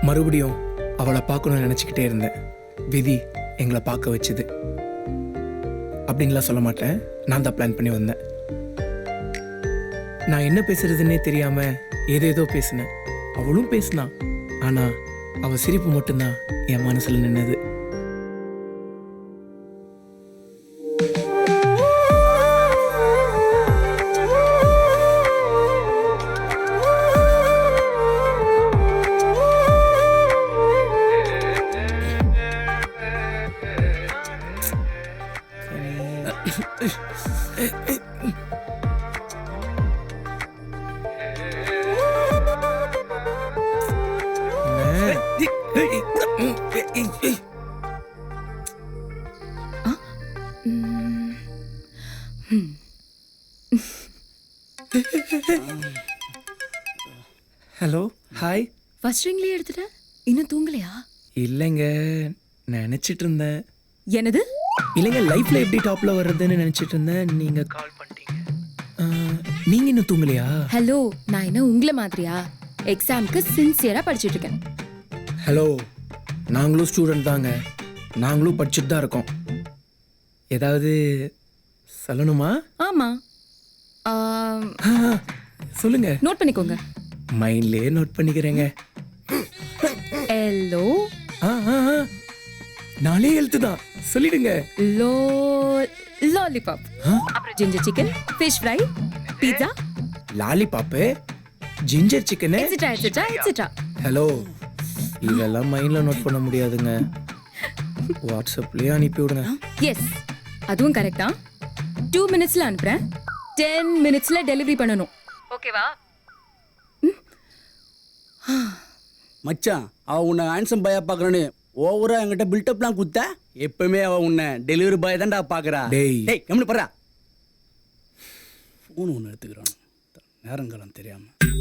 மறுபடியும் அவளை பார்க்கணும்னு நினச்சிக்கிட்டே இருந்தேன். விதி எங்களை பார்க்க வச்சுது அப்படின்லாம் சொல்ல மாட்டேன். நான் தான் பிளான் பண்ணி வந்தேன். நான் என்ன பேசுறதுன்னே தெரியாம ஏதேதோ பேசினேன். அவளும் பேசினான். ஆனா அவ சிரிப்பு மட்டும்தான் என் மனசுல நின்னது. Hello, hi. ஃபர்ஸ்ட் ரிங்லயே எடுத்துட்ட? இன்னும் தூங்கலையா? இல்லைங்க, நினைச்சிட்டு இருந்தேன். என்னது? இல்லைங்க, லைஃப்ல எப்படி டாப்ல வர்றதுன்னு நினைச்சிட்டு இருந்தேன். நீங்க கால் பண்ணிட்டீங்க. நீங்க இன்னும் தூங்கலையா? ஹலோ, நான் என்ன உங்கள மாதிரியா எக்ஸாம்க்கு சின்சியரா படிச்சிட்டு இருக்கேன். ஹலோ, நாங்களும் ஸ்டூடெண்ட் தாங்க. நாங்களும் படிச்சுட்டு தான் இருக்கோம். ஏதாவது சொல்லணுமா? ஆமா. சொல்லுங்க. நோட் பண்ணிக்கோங்க. மைண்ட்லயே நோட் பண்ணிக்கிறேங்க. எல்லோ நாளே எழுத்து தான், சொல்லிடுங்க. லோ லாலிபாப், அப்புறம் ginger chicken, fish fry, pizza, lollipop, ginger chicken, etcetera etcetera etcetera. Hello, இதெல்லாம் மைண்ட்ல நோட் பண்ண முடியாதுங்க. வாட்ஸ்அப்லயே அனுப்பி விடுங்க. எஸ், அதுவும் கரெக்ட் தான். 2 மினிட்ஸ்ல அனுப்புறேன். 10 மினிட்ஸ்ல டெலிவரி பண்ணனும். ஓகேவா? மச்சான், அவ உன்னை ஹேண்ட்ஸம் பாயா பாக்குறான்னு ஓவரா என்கிட்ட பில்டப்லாம் குத்த. எப்பவுமே அவ உன்னை டெலிவரி பாய் தான்டா பாக்குறா. டேய் கம்முனு போறா. ஃபோன் ஒன்று எடுத்துக்கிறான், நேரங்காலம் தெரியாம.